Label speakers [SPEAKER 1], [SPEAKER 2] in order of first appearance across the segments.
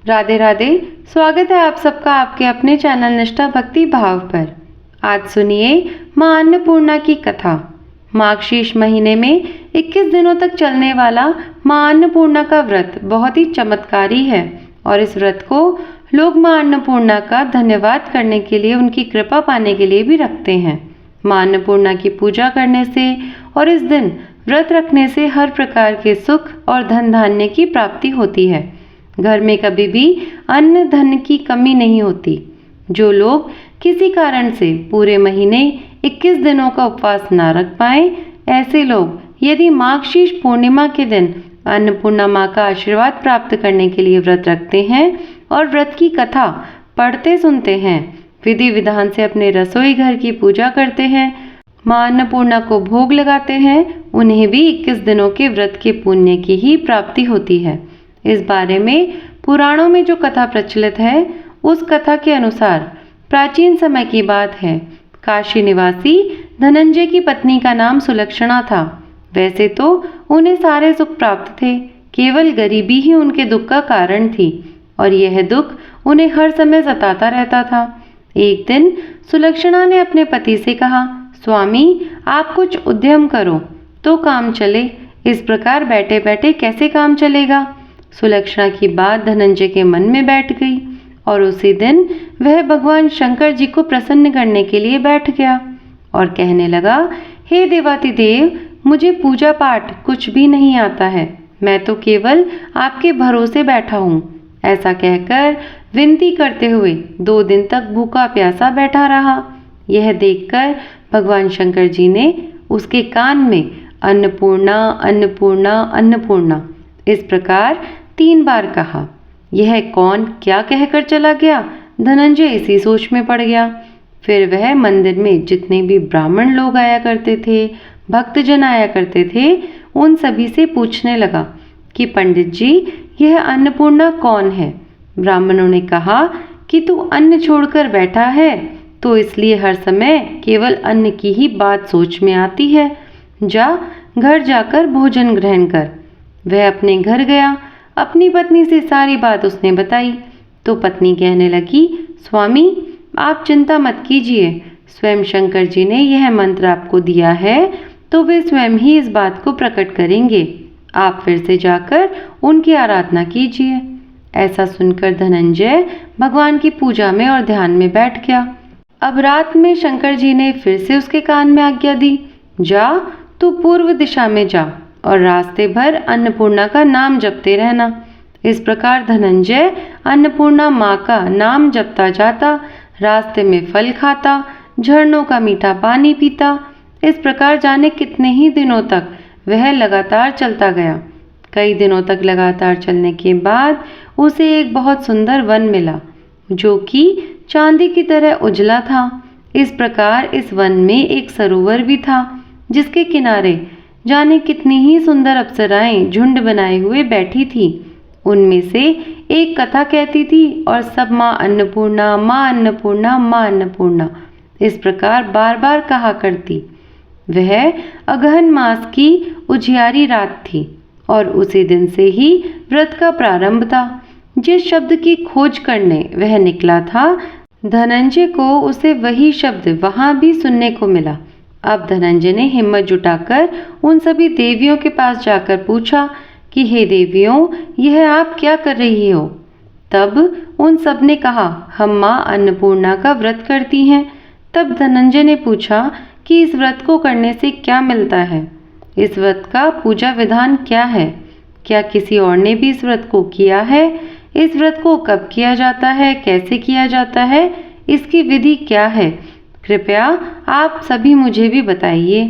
[SPEAKER 1] राधे राधे। स्वागत है आप सबका आपके अपने चैनल निष्ठा भक्ति भाव पर। आज सुनिए माँ अन्नपूर्णा की कथा। माघशीर्ष महीने में 21 दिनों तक चलने वाला माँ अन्नपूर्णा का व्रत बहुत ही चमत्कारी है और इस व्रत को लोग माँ अन्नपूर्णा का धन्यवाद करने के लिए, उनकी कृपा पाने के लिए भी रखते हैं। माँ अन्नपूर्णा की पूजा करने से और इस दिन व्रत रखने से हर प्रकार के सुख और धन धान्य की प्राप्ति होती है। घर में कभी भी अन्न धन की कमी नहीं होती। जो लोग किसी कारण से पूरे महीने 21 दिनों का उपवास ना रख पाए, ऐसे लोग यदि माघशीर्ष पूर्णिमा के दिन अन्नपूर्णा माँ का आशीर्वाद प्राप्त करने के लिए व्रत रखते हैं और व्रत की कथा पढ़ते सुनते हैं, विधि विधान से अपने रसोई घर की पूजा करते हैं, माँ अन्नपूर्णा को भोग लगाते हैं, उन्हें भी 21 दिनों के व्रत के पुण्य की ही प्राप्ति होती है। इस बारे में पुराणों में जो कथा प्रचलित है, उस कथा के अनुसार प्राचीन समय की बात है। काशी निवासी धनंजय की पत्नी का नाम सुलक्षणा था। वैसे तो उन्हें सारे सुख प्राप्त थे, केवल गरीबी ही उनके दुख का कारण थी और यह दुख उन्हें हर समय सताता रहता था। एक दिन सुलक्षणा ने अपने पति से कहा, स्वामी आप कुछ उद्यम करो तो काम चले, इस प्रकार बैठे बैठे कैसे काम चलेगा। सुलक्षणा की बात धनंजय के मन में बैठ गई और उसी दिन वह भगवान शंकर जी को प्रसन्न करने के लिए बैठ गया और कहने लगा, हे देवातिदेव, मुझे पूजा पाठ कुछ भी नहीं आता है, मैं तो केवल आपके भरोसे बैठा हूँ। ऐसा कहकर विनती करते हुए 2 दिन तक भूखा प्यासा बैठा रहा। यह देखकर भगवान शंकर जी ने उसके कान में अन्नपूर्णा अन्नपूर्णा अन्नपूर्णा इस प्रकार 3 बार कहा। यह कौन क्या कहकर चला गया। धनंजय इसी सोच में पड़ गया। फिर वह मंदिर में जितने भी ब्राह्मण लोग आया करते थे, भक्तजन आया करते थे, उन सभी से पूछने लगा कि पंडित जी, यह अन्नपूर्णा कौन है। ब्राह्मणों ने कहा कि तू अन्न छोड़कर बैठा है तो इसलिए हर समय केवल अन्न की ही बात सोच में आती है। जा घर जाकर भोजन ग्रहण कर। वह अपने घर गया। अपनी पत्नी से सारी बात उसने बताई तो पत्नी कहने लगी, स्वामी आप चिंता मत कीजिए, स्वयं शंकर जी ने यह मंत्र आपको दिया है तो वे स्वयं ही इस बात को प्रकट करेंगे। आप फिर से जाकर उनकी आराधना कीजिए। ऐसा सुनकर धनंजय भगवान की पूजा में और ध्यान में बैठ गया। अब रात में शंकर जी ने फिर से उसके कान में आज्ञा दी, जा तू पूर्व दिशा में जा और रास्ते भर अन्नपूर्णा का नाम जपते रहना। इस प्रकार धनंजय अन्नपूर्णा माँ का नाम जपता जाता, रास्ते में फल खाता, झरनों का मीठा पानी पीता। इस प्रकार जाने कितने ही दिनों तक वह लगातार चलता गया। कई दिनों तक लगातार चलने के बाद उसे एक बहुत सुंदर वन मिला जो कि चांदी की तरह उजला था। इस प्रकार इस वन में एक सरोवर भी था जिसके किनारे जाने कितनी ही सुंदर अप्सराएं झुंड बनाए हुए बैठी थी। उनमें से एक कथा कहती थी और सब माँ अन्नपूर्णा माँ अन्नपूर्णा माँ अन्नपूर्णा इस प्रकार बार बार कहा करती। वह अगहन मास की उजियारी रात थी और उसी दिन से ही व्रत का प्रारंभ था। जिस शब्द की खोज करने वह निकला था, धनंजय को उसे वही शब्द वहां भी सुनने को मिला। अब धनंजय ने हिम्मत जुटाकर उन सभी देवियों के पास जाकर पूछा कि हे देवियों, यह आप क्या कर रही हो। तब उन सब ने कहा, हम माँ अन्नपूर्णा का व्रत करती हैं। तब धनंजय ने पूछा कि इस व्रत को करने से क्या मिलता है, इस व्रत का पूजा विधान क्या है, क्या किसी और ने भी इस व्रत को किया है, इस व्रत को कब किया जाता है, कैसे किया जाता है, इसकी विधि क्या है, कृपया आप सभी मुझे भी बताइए।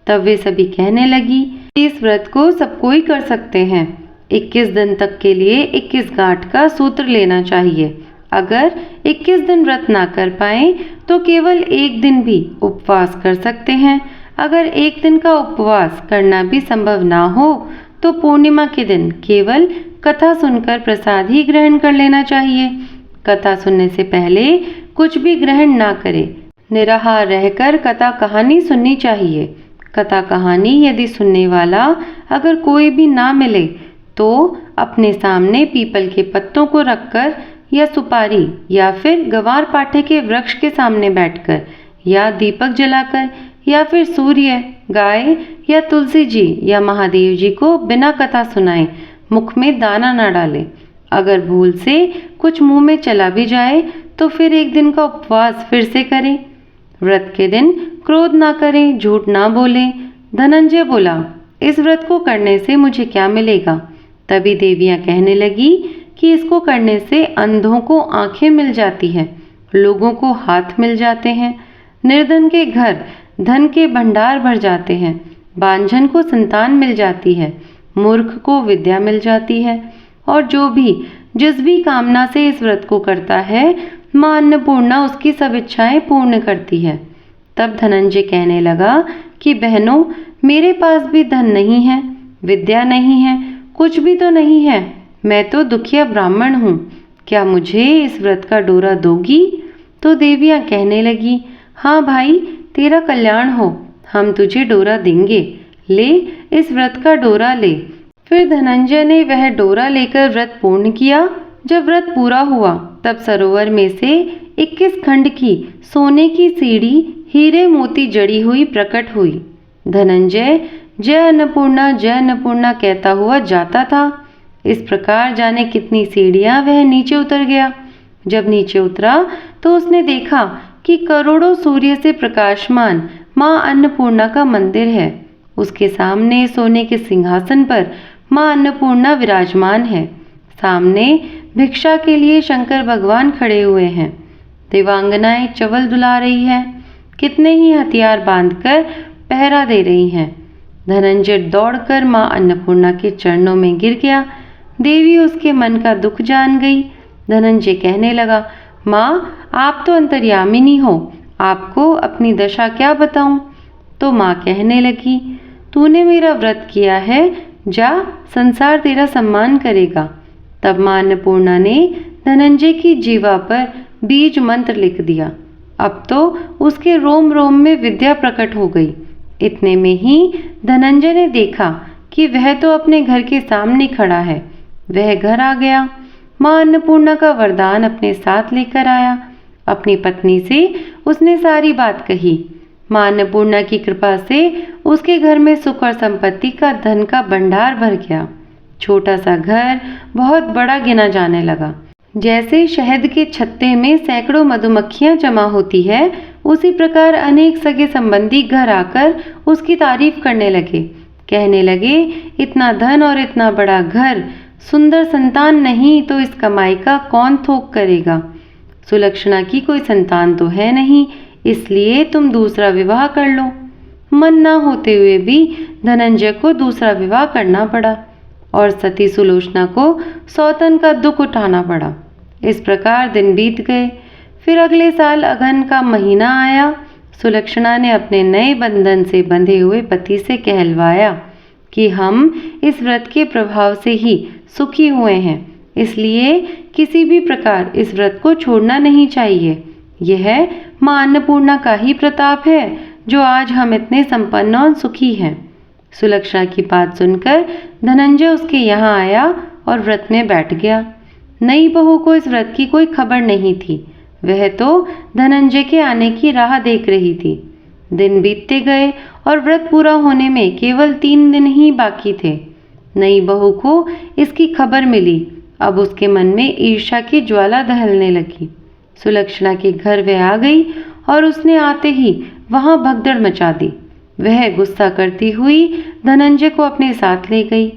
[SPEAKER 1] तब वे सभी कहने लगी कि इस व्रत को सब कोई कर सकते हैं। 21 दिन तक के लिए 21 गांठ का सूत्र लेना चाहिए। अगर 21 दिन व्रत ना कर पाए तो केवल 1 दिन भी उपवास कर सकते हैं। अगर 1 दिन का उपवास करना भी संभव ना हो तो पूर्णिमा के दिन केवल कथा सुनकर प्रसाद ही ग्रहण कर लेना चाहिए। कथा सुनने से पहले कुछ भी ग्रहण ना करें। निराहार रहकर कथा कहानी सुननी चाहिए। कथा कहानी यदि सुनने वाला अगर कोई भी ना मिले तो अपने सामने पीपल के पत्तों को रखकर या सुपारी या फिर गंवार पाठे के वृक्ष के सामने बैठकर या दीपक जलाकर या फिर सूर्य, गाय या तुलसी जी या महादेव जी को बिना कथा सुनाए मुख में दाना न डालें। अगर भूल से कुछ मुंह में चला भी जाए तो फिर एक दिन का उपवास फिर से करें। व्रत के दिन क्रोध ना करें, झूठ ना बोलें। धनंजय बोला, इस व्रत को करने से मुझे क्या मिलेगा? तभी देवियां कहने लगी कि इसको करने से अंधों को आंखें मिल जाती हैं, लोगों को हाथ मिल जाते हैं, निर्धन के घर धन के भंडार भर जाते हैं, बांझन को संतान मिल जाती है, मूर्ख को विद्या मिल जाती है, और जो भी जिस भी कामना से इस व्रत को करता है मां अन्नपूर्णा उसकी सब इच्छाएं पूर्ण करती है। तब धनंजय कहने लगा कि बहनों, मेरे पास भी धन नहीं है, विद्या नहीं है, कुछ भी तो नहीं है। मैं तो दुखिया ब्राह्मण हूँ। क्या मुझे इस व्रत का डोरा दोगी? तो देवियां कहने लगी, हाँ भाई, तेरा कल्याण हो, हम तुझे डोरा देंगे। ले, इस व्रत का डोरा ले। फिर धनंजय ने वह डोरा लेकर व्रत पूर्ण किया। जब व्रत पूरा हुआ तब सरोवर में से 21 खंड की सोने की सीढ़ी हीरे मोती जड़ी हुई प्रकट हुई। धनंजय जय अन्नपूर्णा कहता हुआ जाता था। इस प्रकार जाने कितनी सीढ़ियां वह नीचे उतर गया। जब नीचे उतरा तो उसने देखा कि करोड़ों सूर्य से प्रकाशमान मां अन्नपूर्णा का मंदिर है। उसके सामने सोने के सिंहासन पर मां अन्नपूर्णा विराजमान है। सामने भिक्षा के लिए शंकर भगवान खड़े हुए हैं। देवांगनाएं चवल दुला रही हैं। कितने ही हथियार बांधकर पहरा दे रही हैं। धनंजय दौड़कर मां अन्नपूर्णा के चरणों में गिर गया। देवी उसके मन का दुख जान गई। धनंजय कहने लगा, माँ, आप तो अंतर्यामिनी हो, आपको अपनी दशा क्या बताऊं? तो माँ कहने लगी, तूने मेरा व्रत किया है, जा, संसार तेरा सम्मान करेगा। तब मां अन्नपूर्णा ने धनंजय की जीवा पर बीज मंत्र लिख दिया। अब तो उसके रोम रोम में विद्या प्रकट हो गई। इतने में ही धनंजय ने देखा कि वह तो अपने घर के सामने खड़ा है। वह घर आ गया। मां अन्नपूर्णा का वरदान अपने साथ लेकर आया। अपनी पत्नी से उसने सारी बात कही। मां अन्नपूर्णा की कृपा से उसके घर में सुख और संपत्ति का धन का भंडार भर गया। छोटा सा घर बहुत बड़ा गिना जाने लगा। जैसे शहद के छत्ते में सैकड़ों मधुमक्खियां जमा होती है, उसी प्रकार अनेक सगे संबंधी घर आकर उसकी तारीफ करने लगे। कहने लगे, इतना धन और इतना बड़ा घर, सुंदर संतान नहीं तो इस कमाई का कौन थोक करेगा? सुलक्षणा की कोई संतान तो है नहीं, इसलिए तुम दूसरा विवाह कर लो। मन न होते हुए भी धनंजय को दूसरा विवाह करना पड़ा और सती सुलोचना को सौतन का दुख उठाना पड़ा। इस प्रकार दिन बीत गए। फिर अगले साल अगहन का महीना आया। सुलक्षणा ने अपने नए बंधन से बंधे हुए पति से कहलवाया कि हम इस व्रत के प्रभाव से ही सुखी हुए हैं, इसलिए किसी भी प्रकार इस व्रत को छोड़ना नहीं चाहिए। यह मां अन्नपूर्णा का ही प्रताप है जो आज हम इतने संपन्न और सुखी हैं। सुलक्षणा की बात सुनकर धनंजय उसके यहाँ आया और व्रत में बैठ गया। नई बहू को इस व्रत की कोई खबर नहीं थी। वह तो धनंजय के आने की राह देख रही थी। दिन बीतते गए और व्रत पूरा होने में केवल 3 दिन ही बाकी थे। नई बहू को इसकी खबर मिली। अब उसके मन में ईर्ष्या की ज्वाला दहलने लगी। सुलक्षणा के घर वह आ गई और उसने आते ही वहां भगदड़ मचा दी। वह गुस्सा करती हुई धनंजय को अपने साथ ले गई।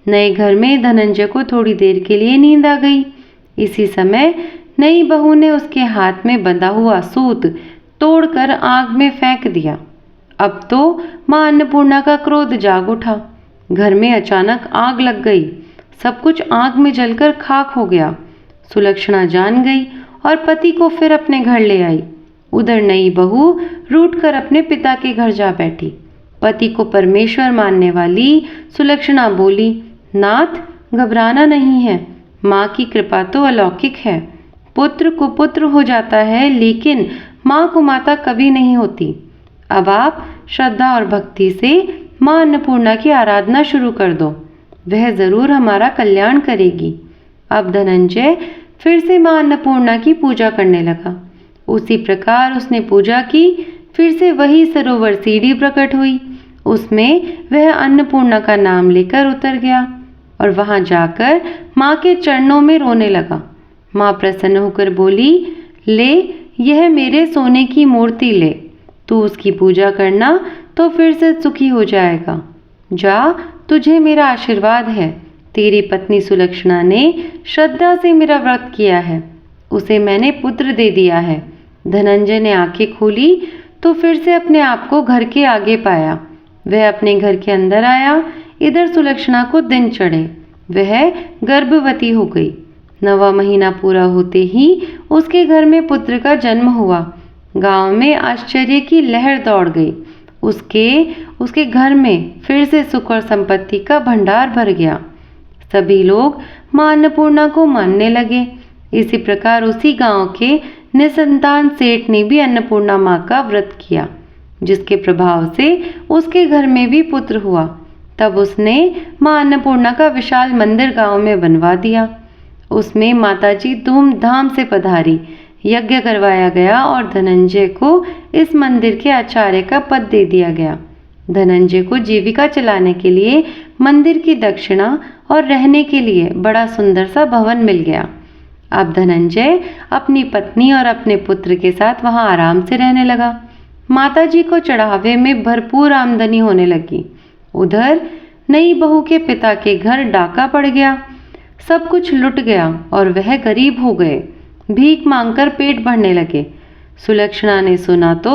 [SPEAKER 1] नए घर में धनंजय को थोड़ी देर के लिए नींद आ गई। इसी समय नई बहू ने उसके हाथ में बंधा हुआ सूत तोड़कर आग में फेंक दिया। अब तो मां अन्नपूर्णा का क्रोध जाग उठा। घर में अचानक आग लग गई। सब कुछ आग में जलकर खाक हो गया। सुलक्षणा जान गई और पति को फिर अपने घर ले आई। उधर नई बहू रूठकर अपने पिता के घर जा बैठी। पति को परमेश्वर मानने वाली सुलक्षणा बोली, नाथ, घबराना नहीं है, माँ की कृपा तो अलौकिक है। पुत्र कुपुत्र हो जाता है, लेकिन माँ को माता कभी नहीं होती। अब आप श्रद्धा और भक्ति से माँ अन्नपूर्णा की आराधना शुरू कर दो। वह जरूर हमारा कल्याण करेगी। अब धनंजय फिर से मां अन्नपूर्णा की पूजा करने लगा। उसी प्रकार उसने पूजा की। फिर से वही सरोवर सीढ़ी प्रकट हुई। उसमें वह अन्नपूर्णा का नाम लेकर उतर गया और वहां जाकर मां के चरणों में रोने लगा। मां प्रसन्न होकर बोली, ले, यह मेरे सोने की मूर्ति ले। तू उसकी पूजा करना तो फिर से सुखी हो जाएगा। जा, तुझे मेरा आशीर्वाद है। तेरी पत्नी सुलक्षणा ने श्रद्धा से मेरा व्रत किया है। उसे मैंने पुत्र दे दिया है। धनंजय ने आंखें खोली तो फिर से अपने आप को घर के आगे पाया। वह अपने घर के अंदर आया। इधर सुलक्षणा को दिन चढ़े। वह गर्भवती हो गई। 9वां महीना पूरा होते ही उसके घर में पुत्र का जन्म हुआ। गांव में आश्चर्य की लहर दौड़ गई। उसके घर में फिर से सुख और संपत्ति का भंडार भर गया। सभी लोग मां अन्नपूर्णा को मानने लगे। इसी प्रकार उसी गांव के निसंतान सेठ ने भी अन्नपूर्णा मां का व्रत किया, जिसके प्रभाव से उसके घर में भी पुत्र हुआ। तब उसने मां अन्नपूर्णा का विशाल मंदिर गांव में बनवा दिया। उसमें माताजी धूमधाम से पधारी। यज्ञ करवाया गया और धनंजय को इस मंदिर के आचार्य का पद दे दिया गया। धनंजय को जीविका चलाने के लिए मंदिर की दक्षिणा और रहने के लिए बड़ा सुंदर सा भवन मिल गया। अब धनंजय अपनी पत्नी और अपने पुत्र के साथ वहां आराम से रहने लगा। माताजी को चढ़ावे में भरपूर आमदनी होने लगी। उधर नई बहू के पिता के घर डाका पड़ गया। सब कुछ लुट गया और वह गरीब हो गए। भीख मांगकर पेट भरने लगे। सुलक्षणा ने सुना तो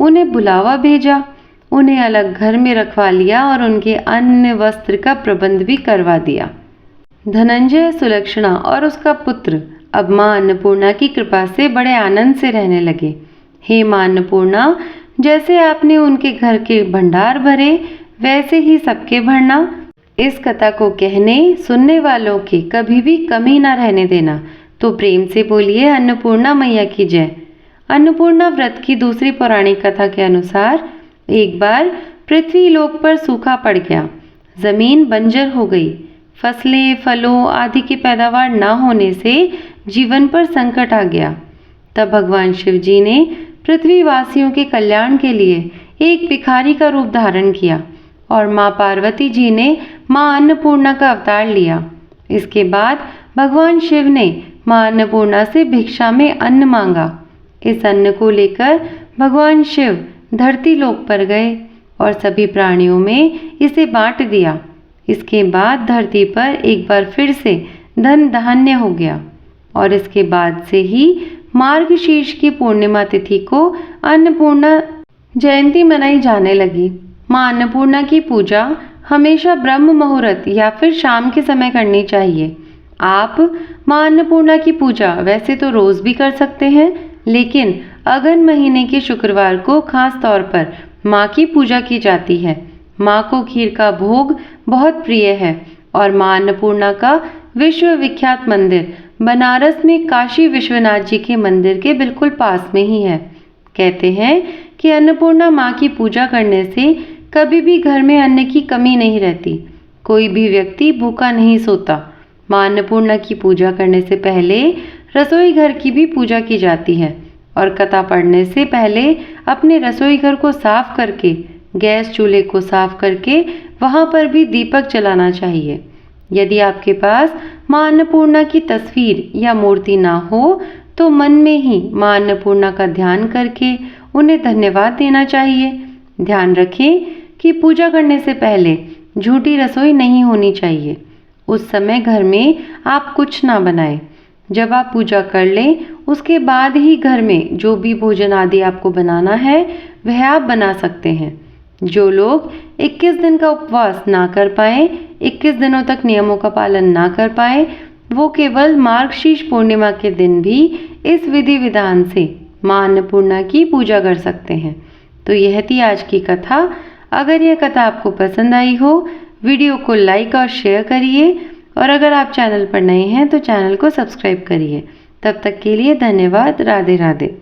[SPEAKER 1] उन्हें बुलावा भेजा। उन्हें अलग घर में रखवा लिया और उनके अन्न वस्त्र का प्रबंध भी करवा दिया। धनंजय, सुलक्षणा और उसका पुत्र अब मां अन्नपूर्णा की कृपा से बड़े आनंद से रहने लगे। हे मां अन्नपूर्णा, जैसे आपने उनके घर के भंडार भरे, वैसे ही सबके भरना। इस कथा को कहने सुनने वालों की कभी भी कमी ना रहने देना। तो प्रेम से बोलिए अन्नपूर्णा मैया की जय। अन्नपूर्णा व्रत की दूसरी पौराणिक कथा के अनुसार एक बार पृथ्वी लोक पर सूखा पड़ गया। जमीन बंजर हो गई। फसलें, फलों आदि की पैदावार न होने से जीवन पर संकट आ गया। तब भगवान शिव जी ने पृथ्वीवासियों के कल्याण के लिए एक भिखारी का रूप धारण किया और मां पार्वती जी ने मां अन्नपूर्णा का अवतार लिया। इसके बाद भगवान शिव ने मां अन्नपूर्णा से भिक्षा में अन्न मांगा। इस अन्न को लेकर भगवान शिव धरती लोक पर गए और सभी प्राणियों में इसे बांट दिया। इसके बाद धरती पर एक बार फिर से धन धान्य हो गया और इसके बाद से ही मार्गशीर्ष की पूर्णिमा तिथि को अन्नपूर्णा जयंती मनाई जाने लगी। मां अन्नपूर्णा की पूजा हमेशा ब्रह्म मुहूर्त या फिर शाम के समय करनी चाहिए। आप मां अन्नपूर्णा की पूजा वैसे तो रोज भी कर सकते हैं, लेकिन अगन महीने के शुक्रवार को खास तौर पर मां की पूजा की जाती है। मां को खीर का भोग बहुत प्रिय है और मां अन्नपूर्णा का विश्व विख्यात मंदिर बनारस में काशी विश्वनाथ जी के मंदिर के बिल्कुल पास में ही है। कहते हैं कि अन्नपूर्णा मां की पूजा करने से कभी भी घर में अन्न की कमी नहीं रहती। कोई भी व्यक्ति भूखा नहीं सोता। मां अन्नपूर्णा की पूजा करने से पहले रसोई घर की भी पूजा की जाती है और कथा पढ़ने से पहले अपने रसोई घर को साफ करके, गैस चूल्हे को साफ करके वहां पर भी दीपक जलाना चाहिए। यदि आपके पास मां अन्नपूर्णा की तस्वीर या मूर्ति ना हो तो मन में ही मां अन्नपूर्णा का ध्यान करके उन्हें धन्यवाद देना चाहिए। ध्यान रखें कि पूजा करने से पहले झूठी रसोई नहीं होनी चाहिए। उस समय घर में आप कुछ ना बनाएं। जब आप पूजा कर लें उसके बाद ही घर में जो भी भोजन आदि आपको बनाना है वह आप बना सकते हैं। जो लोग 21 दिन का उपवास ना कर पाए, 21 दिनों तक नियमों का पालन ना कर पाए, वो केवल मार्गशीर्ष पूर्णिमा के दिन भी इस विधि विधान से मां अन्नपूर्णा की पूजा कर सकते हैं। तो यह थी आज की कथा। अगर यह कथा आपको पसंद आई हो, वीडियो को लाइक और शेयर करिए और अगर आप चैनल पर नए हैं तो चैनल को सब्सक्राइब करिए। तब तक के लिए धन्यवाद। राधे राधे।